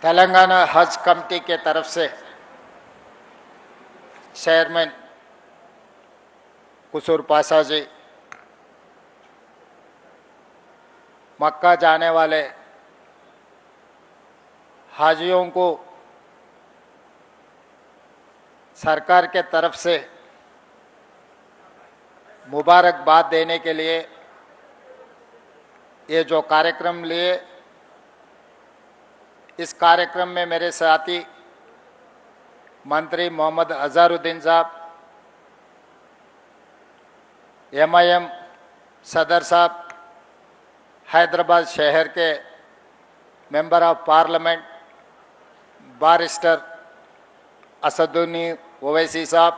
तेलंगाना हज कमेटी के तरफ से चेयरमैन कुसूर पासा जी, मक्का जाने वाले हाजियों को सरकार के तरफ से मुबारकबाद देने के लिए ये जो कार्यक्रम लिए, इस कार्यक्रम में मेरे साथी मंत्री मोहम्मद अजहरुद्दीन साहब, MIM सदर साहब, हैदराबाद शहर के member of parliament barrister Asaduddin Owaisi साहब,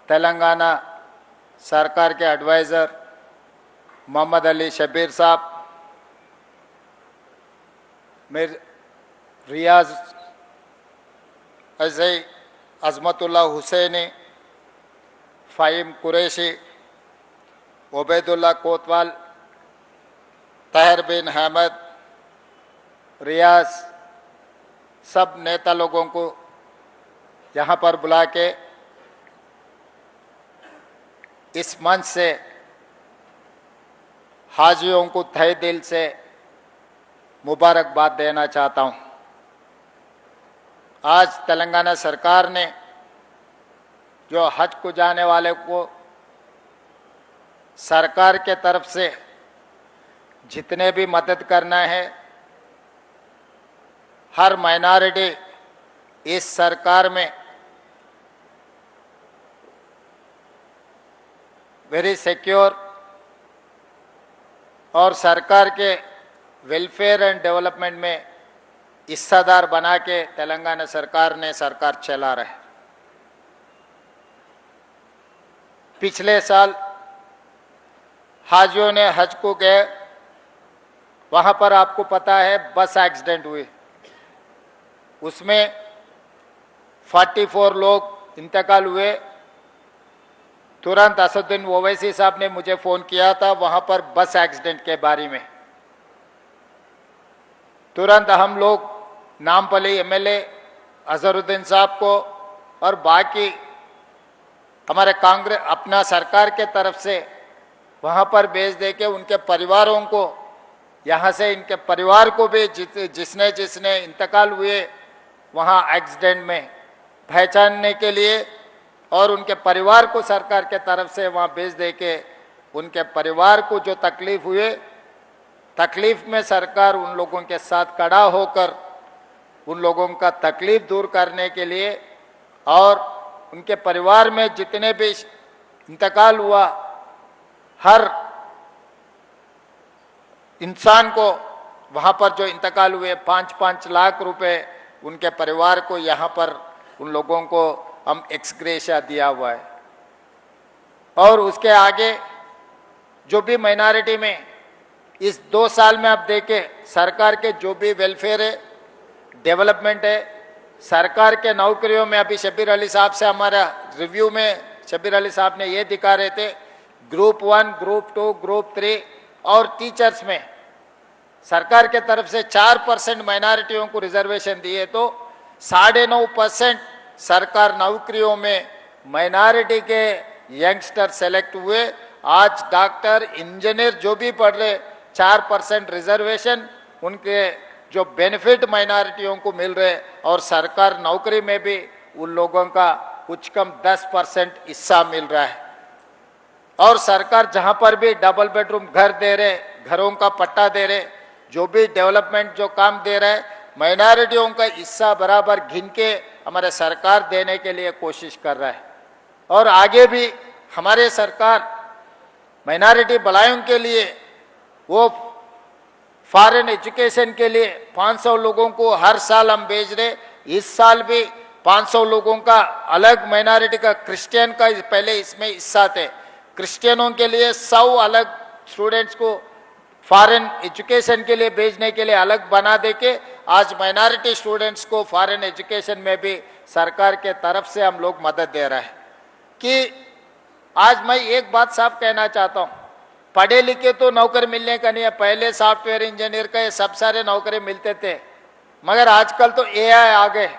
तेलंगाना सरकार के एडवाइज़र मोहम्मद अली शबीर साहब, मेरे रियाज, ऐसे ही अजमतुल्लाह हुसैनी, फ़हीम कुरैशी, उबैदुल्लाह कोतवाल, तहर बिन अहमद, रियाज, सब नेता लोगों को यहाँ पर बुला के इस मंच से हाजियों को तहे दिल से मुबारकबाद देना चाहता हूँ। आज तेलंगाना सरकार ने जो हज को जाने वाले को सरकार के तरफ से जितने भी मदद करना है, हर माइनॉरिटी इस सरकार में वेरी सिक्योर और सरकार के वेलफेयर एंड डेवलपमेंट में हिस्सेदार बना के तेलंगाना सरकार ने सरकार चला रहा है। पिछले साल हाजियों ने हज को गए, वहाँ पर आपको पता है बस एक्सीडेंट हुए, उसमें 44 लोग इंतकाल हुए। तुरंत असदुद्दीन ओवैसी साहब ने मुझे फ़ोन किया था वहाँ पर बस एक्सीडेंट के बारे में। तुरंत हम लोग नामपल्ली MLA अजहरुद्दीन साहब को और बाकी हमारे कांग्रेस अपना सरकार के तरफ से वहाँ पर भेज दे के उनके परिवारों को, यहाँ से इनके परिवार को भी जिसने जिसने इंतकाल हुए वहाँ एक्सीडेंट में पहचानने के लिए और उनके परिवार को सरकार के तरफ से वहाँ भेज दे के उनके परिवार को जो तकलीफ हुए, तकलीफ में सरकार उन लोगों के साथ खड़ा होकर उन लोगों का तकलीफ दूर करने के लिए और उनके परिवार में जितने भी इंतकाल हुआ हर इंसान को वहाँ पर जो इंतकाल हुए 5-5 लाख रुपए उनके परिवार को यहाँ पर उन लोगों को हम एक्सग्रेशिया दिया हुआ है। और उसके आगे जो भी माइनॉरिटी में इस 2 साल में आप देखें सरकार के जो भी वेलफेयर है, डेवलपमेंट है, सरकार के नौकरियों में अभी शबीर अली साहब से हमारा रिव्यू में शबीर अली साहब ने ये दिखा रहे थे, ग्रुप 1, ग्रुप 2, ग्रुप 3 और टीचर्स में सरकार के तरफ से 4% माइनॉरिटियों को रिजर्वेशन दिए तो 9.5% सरकार नौकरियों में माइनॉरिटी के यंगस्टर सेलेक्ट हुए। आज डॉक्टर, इंजीनियर जो भी पढ़ रहे 4% रिजर्वेशन उनके जो बेनिफिट माइनॉरिटियों को मिल रहे और सरकार नौकरी में भी उन लोगों का कुछ कम 10% हिस्सा मिल रहा है। और सरकार जहां पर भी डबल बेडरूम घर दे रहे, घरों का पट्टा दे रहे, जो भी डेवलपमेंट जो काम दे रहे हैं, माइनॉरिटियों का हिस्सा बराबर गिन के हमारे सरकार देने के लिए कोशिश कर रहा है। और आगे भी हमारे सरकार माइनॉरिटी भलाइयों के लिए वो फॉरेन एजुकेशन के लिए 500 लोगों को हर साल हम भेज रहे। इस साल भी 500 लोगों का अलग माइनॉरिटी का, क्रिश्चियन का पहले इसमें हिस्सा थे, क्रिश्चियनों के लिए 100 अलग स्टूडेंट्स को फॉरेन एजुकेशन के लिए भेजने के लिए अलग बना देके आज माइनॉरिटी स्टूडेंट्स को फॉरेन एजुकेशन में भी सरकार के तरफ से हम लोग मदद दे रहे हैं। कि आज मैं एक बात साफ कहना चाहता हूँ, पढ़े लिखे तो नौकरी मिलने का नहीं है। पहले सॉफ्टवेयर इंजीनियर का ये सब सारे नौकरी मिलते थे, मगर आजकल तो एआई आ गए,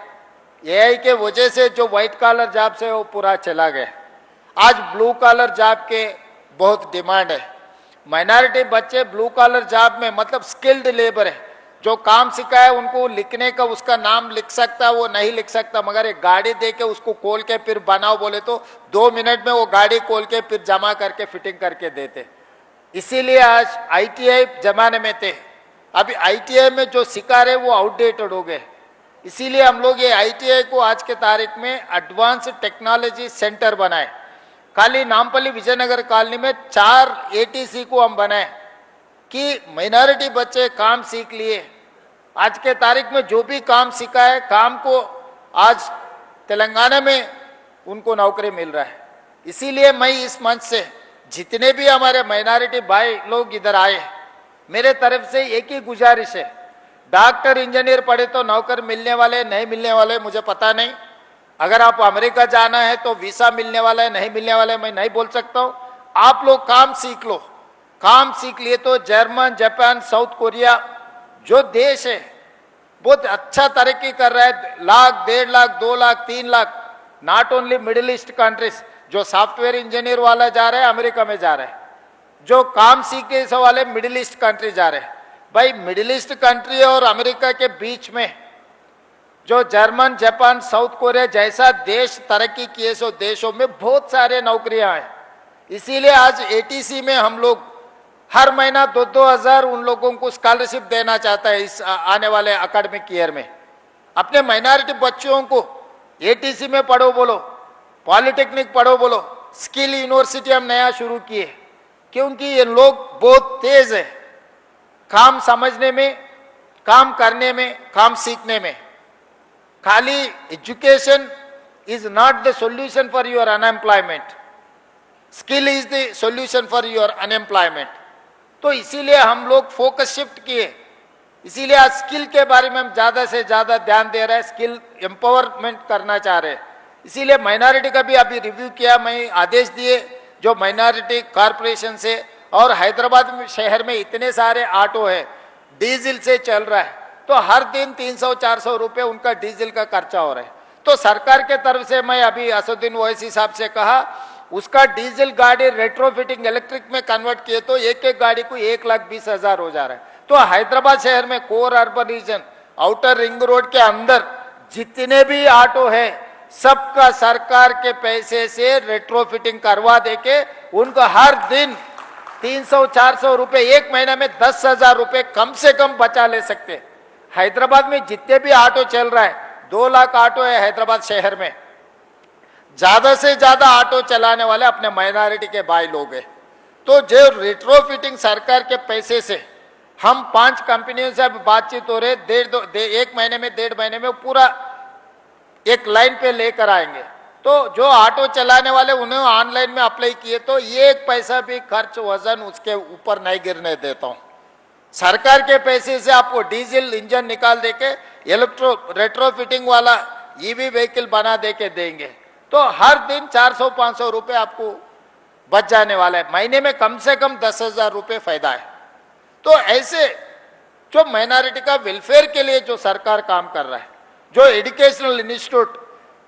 एआई के वजह से जो व्हाइट कॉलर जॉब से वो पूरा चला गया। आज ब्लू कॉलर जॉब के बहुत डिमांड है। माइनॉरिटी बच्चे ब्लू कॉलर जॉब में मतलब स्किल्ड लेबर है, जो काम सीखा है उनको लिखने का उसका नाम लिख सकता वो नहीं लिख सकता, मगर एक गाड़ी दे के उसको खोल के फिर बनाओ बोले तो 2 मिनट में वो गाड़ी खोल के फिर जमा करके फिटिंग करके देते। इसीलिए आज आईटीआई जमाने में थे, अभी आईटीआई में जो सिखा रहे वो आउटडेटेड हो गए। इसीलिए हम लोग ये आईटीआई को आज के तारीख में एडवांस टेक्नोलॉजी सेंटर बनाए। खाली नामपल्ली विजयनगर कॉलोनी में 4 एटीसी को हम बनाए कि माइनॉरिटी बच्चे काम सीख लिए। आज के तारीख में जो भी काम सीखा है, काम को आज तेलंगाना में उनको नौकरी मिल रहा है। इसीलिए मैं इस मंच से जितने भी हमारे माइनॉरिटी भाई लोग इधर आए, मेरे तरफ से एक ही गुजारिश है, डॉक्टर इंजीनियर पढ़े तो नौकर मिलने वाले नहीं मिलने वाले मुझे पता नहीं। अगर आप अमेरिका जाना है तो वीसा मिलने वाला है नहीं मिलने वाला है मैं नहीं बोल सकता हूँ। आप लोग काम सीख लो, काम सीख लिए तो जर्मन, जापान, साउथ कोरिया जो देश है बहुत अच्छा तरक्की कर रहा है। 1 lakh, 1.5 lakh, 2 lakh, 3 lakh, not only middle east countries. जो सॉफ्टवेयर इंजीनियर वाला जा रहा है अमेरिका में जा रहा है, जो काम सीखे वाले मिडिल ईस्ट कंट्री जा रहे हैं। भाई मिडिल ईस्ट कंट्री और अमेरिका के बीच में जो जर्मन, जापान, साउथ कोरिया जैसा देश तरक्की किए सो देशों में बहुत सारे नौकरियां हैं। इसीलिए आज एटीसी में हम लोग हर महीना 2-2 हज़ार उन लोगों को स्कॉलरशिप देना चाहता है इस आने वाले एकेडमिक ईयर में। अपने माइनॉरिटी बच्चों को एटीसी में पढ़ो बोलो, पॉलिटेक्निक पढ़ो बोलो, स्किल यूनिवर्सिटी हम नया शुरू किए, क्योंकि ये लोग बहुत तेज है काम समझने में, काम करने में, काम सीखने में। खाली education is not the solution for your unemployment, skill is the solution for your unemployment. तो इसीलिए हम लोग फोकस शिफ्ट किए, इसीलिए आज स्किल के बारे में हम ज्यादा से ज्यादा ध्यान दे रहे हैं, स्किल एम्पावरमेंट करना चाह रहे हैं। इसीलिए माइनॉरिटी का भी अभी रिव्यू किया, मैं आदेश दिए जो माइनॉरिटी कॉरपोरेशन से, और हैदराबाद शहर में इतने सारे ऑटो है डीजल से चल रहा है, तो हर दिन 300-400 रुपए उनका डीजल का खर्चा हो रहा है। तो सरकार के तरफ से मैं अभी असुद्दीन ओवैसी साहब से कहा उसका डीजल गाड़ी रेट्रोफिटिंग इलेक्ट्रिक में कन्वर्ट किए तो एक एक गाड़ी को 1,20,000 हो जा रहा है। तो हैदराबाद शहर में core urban region, outer ring road के अंदर जितने भी ऑटो है सबका सरकार के पैसे से रेट्रोफिटिंग करवा देके उनको हर दिन 300-400 रुपए, एक महीना में 10,000 रुपए कम से कम बचा ले सकते। हैदराबाद में जितने भी ऑटो चल रहा है 2 लाख ऑटो है हैदराबाद शहर में, ज्यादा से ज्यादा ऑटो चलाने वाले अपने माइनॉरिटी के भाई लोग हैं। तो जो रेट्रोफिटिंग सरकार के पैसे से हम 5 कंपनियों से अभी बातचीत हो रहे, 1 महीने में 1.5 महीने में पूरा एक लाइन पे लेकर आएंगे। तो जो ऑटो चलाने वाले उन्हें ऑनलाइन में अप्लाई किए तो 1 पैसा भी खर्च वजन उसके ऊपर नहीं गिरने देता हूं। सरकार के पैसे से आपको डीजल इंजन निकाल देके रेट्रोफिटिंग वाला ईवी व्हीकल बना देके देंगे, तो हर दिन 400-500 रुपए आपको बच जाने वाला है। महीने में कम से कम 10,000 रुपए फायदा है। तो ऐसे जो माइनॉरिटी का वेलफेयर के लिए जो सरकार काम कर रहा है, जो एजुकेशनल इंस्टीट्यूट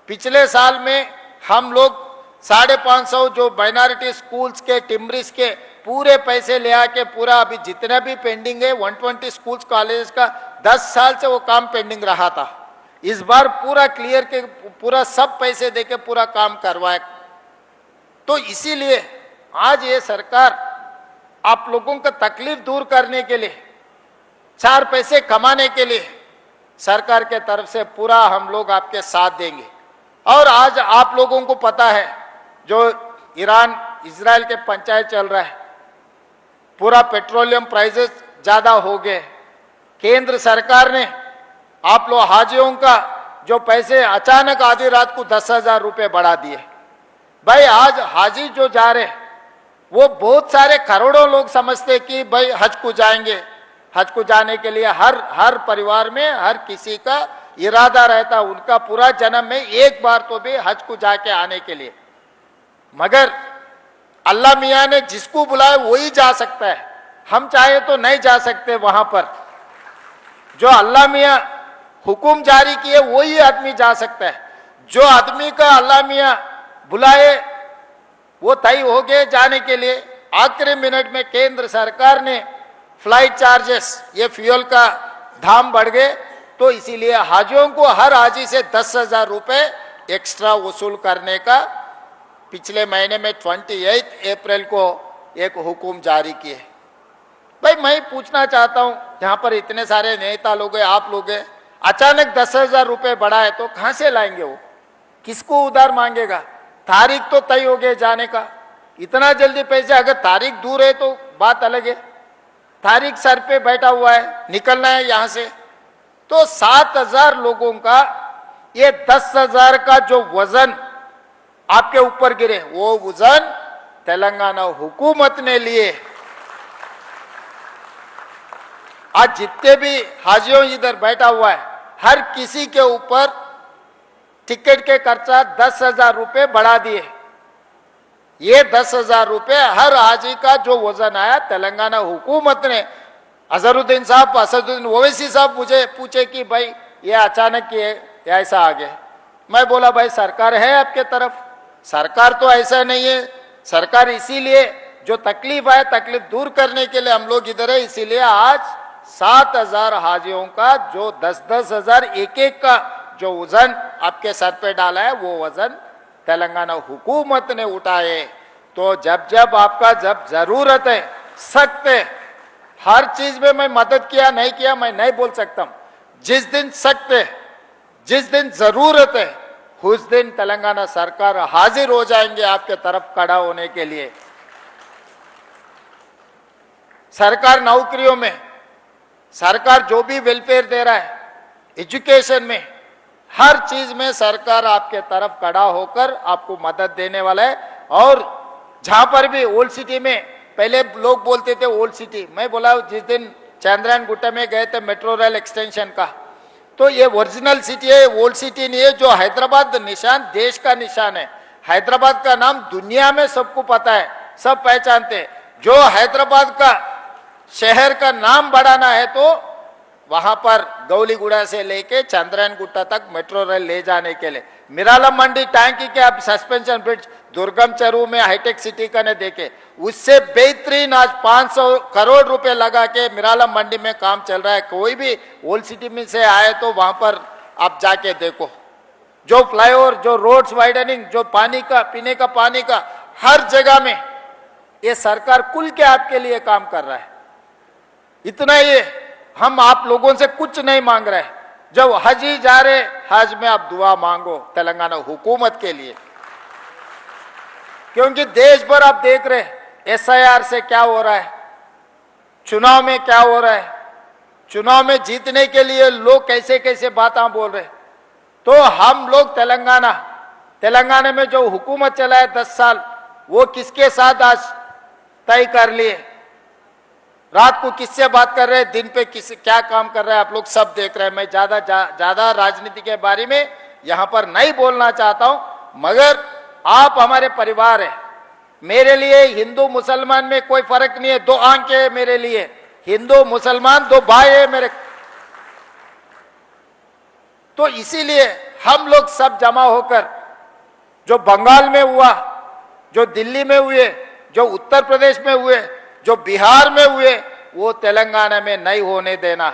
पिछले साल में हम लोग 550 जो माइनॉरिटी स्कूल्स के, टिम्बरिस के पूरे पैसे ले आके पूरा अभी जितना भी पेंडिंग है 120 स्कूल्स कॉलेज का 10 साल से वो काम पेंडिंग रहा था, इस बार पूरा क्लियर के पूरा सब पैसे देके पूरा काम करवाए। तो इसीलिए आज ये सरकार आप लोगों का तकलीफ दूर करने के लिए, 4 पैसे कमाने के लिए सरकार के तरफ से पूरा हम लोग आपके साथ देंगे। और आज आप लोगों को पता है जो ईरान इजराइल के पंचायत चल रहा है, पूरा पेट्रोलियम प्राइसेस ज्यादा हो गए। केंद्र सरकार ने आप लोग हाजियों का जो पैसे अचानक आधी रात को 10,000 रुपए बढ़ा दिए। भाई आज हाजी जो जा रहे वो बहुत सारे करोड़ों लोग समझते कि भाई हज को जाएंगे, हज को जाने के लिए हर परिवार में हर किसी का इरादा रहता, उनका पूरा जन्म में एक बार तो भी हज को जाके आने के लिए। मगर अल्लाह मियाँ ने जिसको बुलाया वही जा सकता है, हम चाहे तो नहीं जा सकते वहां पर। जो अल्लाह मियाँ हुकुम जारी किए वही आदमी जा सकता है। जो आदमी का अल्लाह मियां बुलाए वो तय हो गए जाने के लिए। आखिरी मिनट में केंद्र सरकार ने फ्लाइट चार्जेस, ये फ्यूल का दाम बढ़ गए, तो इसीलिए हाजियों को हर हाजी से 10,000 रुपए एक्स्ट्रा वसूल करने का पिछले महीने में 28 अप्रैल को एक हुकुम जारी किए। भाई मैं पूछना चाहता हूं, यहां पर इतने सारे नेता लोग हैं, आप लोग हैं, अचानक 10,000 रुपए बढ़ाए तो कहां से लाएंगे? वो किसको उधार मांगेगा? तारीख तो तय हो गए जाने का, इतना जल्दी पैसे? अगर तारीख दूर है तो बात अलग है, तारीख सर पे बैठा हुआ है, निकलना है यहां से। तो 7,000 लोगों का ये 10,000 का जो वजन आपके ऊपर गिरे, वो वजन तेलंगाना हुकूमत ने लिए। आज जितने भी हाजियों इधर बैठा हुआ है, हर किसी के ऊपर टिकट के खर्चा 10,000 रुपए बढ़ा दिए। ये 10,000 रुपए हर हाजी का जो वजन आया, तेलंगाना हुकूमत ने। अजहरुद्दीन साहब, असदुद्दीन ओवैसी साहब मुझे पूछे कि भाई ये अचानक ये ऐसा आ गया। मैं बोला भाई सरकार है आपके तरफ, सरकार तो ऐसा नहीं है। सरकार इसीलिए जो तकलीफ है, तकलीफ दूर करने के लिए हम लोग इधर है। इसीलिए आज 7,000 हाजियों का जो 10,000 एक का जो वजन आपके सर पे डाला है, वो वजन तेलंगाना हुकूमत ने उठाए। तो जब जब आपका जब जरूरत है, सख्त है, हर चीज में मैं मदद किया नहीं किया मैं नहीं बोल सकता। जिस दिन सख्त है, जिस दिन जरूरत है, उस दिन तेलंगाना सरकार हाजिर हो जाएंगे आपके तरफ खड़ा होने के लिए। सरकार नौकरियों में, सरकार जो भी वेलफेयर दे रहा है, एजुकेशन में, हर चीज में सरकार आपके तरफ खड़ा होकर आपको मदद देने वाला है। और जहां पर भी ओल्ड सिटी में, पहले लोग बोलते थे ओल्ड सिटी, मैं बोला जिस दिन चंद्रयान गुट्टा में गए थे मेट्रो रेल एक्सटेंशन का, तो ये ओरिजिनल सिटी है, ओल्ड सिटी नहीं है। जो हैदराबाद निशान देश का निशान है, हैदराबाद का नाम दुनिया में सबको पता है, सब पहचानते हैं। जो हैदराबाद का शहर का नाम बढ़ाना है तो वहां पर गौलीगुड़ा से लेके चंद्रयान गुट्टा तक मेट्रो रेल ले जाने के लिए मिरालम मंडी टैंकी के अब सस्पेंशन ब्रिज दुर्गम चरू में हाईटेक सिटी का ने देखे, उससे बेहतरीन आज 500 करोड़ रुपए लगा के मिरालम मंडी में काम चल रहा है। कोई भी ओल्ड सिटी में से आए तो वहां पर आप जाके देखो, जो फ्लाईओवर, जो रोड्स वाइडनिंग, जो पानी का, पीने का पानी का, हर जगह में ये सरकार खुल के आपके लिए काम कर रहा है। इतना ही हम आप लोगों से कुछ नहीं मांग रहे। जब हज ही जा रहे, हज में आप दुआ मांगो तेलंगाना हुकूमत के लिए, क्योंकि देश भर आप देख रहे SIR से क्या हो रहा है, चुनाव में क्या हो रहा है, चुनाव में जीतने के लिए लोग कैसे कैसे बातें बोल रहे। तो हम लोग तेलंगाना में जो हुकूमत चला है 10 साल, वो किसके साथ आज तय कर लिए, रात को किससे बात कर रहे हैं, दिन पे किस क्या काम कर रहे हैं, आप लोग सब देख रहे हैं। मैं ज्यादा राजनीति के बारे में यहां पर नहीं बोलना चाहता हूं, मगर आप हमारे परिवार है। मेरे लिए हिंदू मुसलमान में कोई फर्क नहीं है, 2 आंखें है मेरे लिए, हिंदू मुसलमान 2 भाई है मेरे। तो इसीलिए हम लोग सब जमा होकर, जो बंगाल में हुआ, जो दिल्ली में हुए, जो उत्तर प्रदेश में हुए, जो बिहार में हुए, वो तेलंगाना में नहीं होने देना।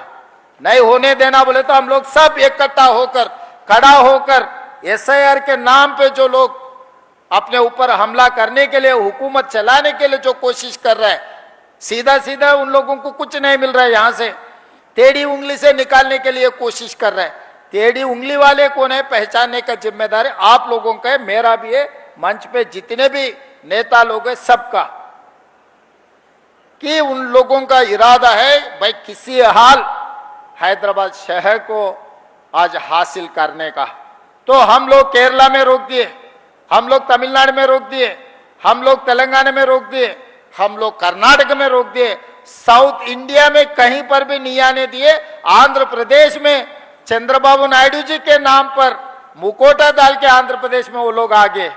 नहीं होने देना बोले तो हम लोग सब इकट्ठा होकर, खड़ा होकर, SIR के नाम पे जो लोग अपने ऊपर हमला करने के लिए, हुकूमत चलाने के लिए जो कोशिश कर रहा है, सीधा सीधा उन लोगों को कुछ नहीं मिल रहा है। यहां से टेढ़ी उंगली से निकालने के लिए कोशिश कर रहा है। टेढ़ी उंगली वाले कौन है, पहचानने का जिम्मेदारी आप लोगों का है, मेरा भी है, मंच पे जितने भी नेता लोग हैं सबका, कि उन लोगों का इरादा है भाई किसी हाल हैदराबाद शहर को आज हासिल करने का। तो हम लोग केरला में रोक दिए, हम लोग तमिलनाडु में रोक दिए, हम लोग तेलंगाना में रोक दिए, हम लोग कर्नाटक में रोक दिए, साउथ इंडिया में कहीं पर भी नहीं आने दिए। आंध्र प्रदेश में चंद्रबाबू नायडू जी के नाम पर मुकोटा डाल के आंध्र प्रदेश में वो लोग आ गए,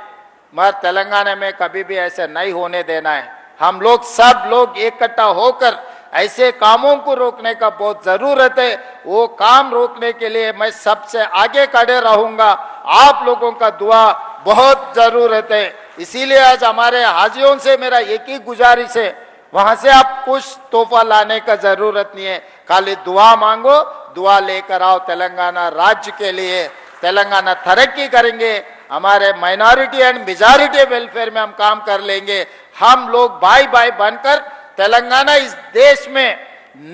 मगर तेलंगाना में कभी भी ऐसा नहीं होने देना है। हम लोग सब लोग इकट्ठा होकर ऐसे कामों को रोकने का बहुत जरूरत है। वो काम रोकने के लिए मैं सबसे आगे खड़े रहूंगा। आप लोगों का दुआ बहुत जरूरत है। इसीलिए आज हमारे हाजियों से मेरा एक ही गुजारिश है, वहां से आप कुछ तोहफा लाने का जरूरत नहीं है, खाली दुआ मांगो, दुआ लेकर आओ तेलंगाना राज्य के लिए। तेलंगाना तरक्की करेंगे, हमारे माइनॉरिटी एंड मेजॉरिटी वेलफेयर में हम काम कर लेंगे। हम लोग भाई भाई बनकर तेलंगाना इस देश में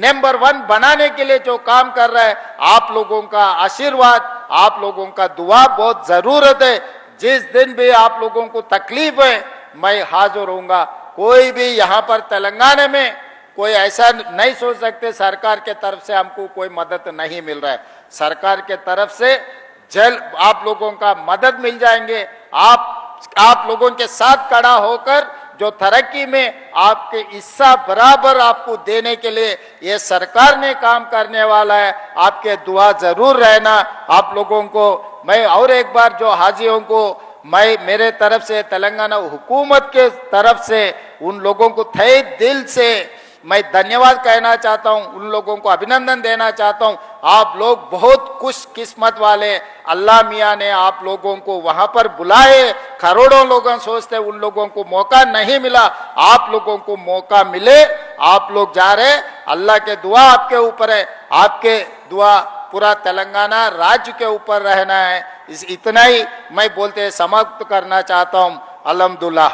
नंबर 1 बनाने के लिए जो काम कर रहा है, आप लोगों का आशीर्वाद, आप लोगों का दुआ बहुत जरूरत है। जिस दिन भी आप लोगों को तकलीफ है, मैं हाजिर रहूंगा। कोई भी यहाँ पर तेलंगाना में कोई ऐसा नहीं सोच सकते सरकार के तरफ से हमको कोई मदद नहीं मिल रहा है। सरकार के तरफ से जल्द आप लोगों का मदद मिल जाएंगे। आप लोगों के साथ खड़ा होकर जो तरक्की में आपके हिस्सा बराबर आपको देने के लिए ये सरकार ने काम करने वाला है। आपके दुआ जरूर रहना। आप लोगों को मैं और एक बार जो हाजियों को मैं मेरे तरफ से तेलंगाना हुकूमत के तरफ से उन लोगों को तहे दिल से मैं धन्यवाद कहना चाहता हूं, उन लोगों को अभिनंदन देना चाहता हूं। आप लोग बहुत खुशकिस्मत वाले, अल्लाह मियाँ ने आप लोगों को वहां पर बुलाए। करोड़ों लोग सोचते उन लोगों को मौका नहीं मिला, आप लोगों को मौका मिले, आप लोग जा रहे। अल्लाह के दुआ आपके ऊपर है, आपके दुआ पूरा तेलंगाना राज्य के ऊपर रहना है। इतना ही मैं बोलते समाप्त करना चाहता हूं। अल्हम्दुलिल्लाह।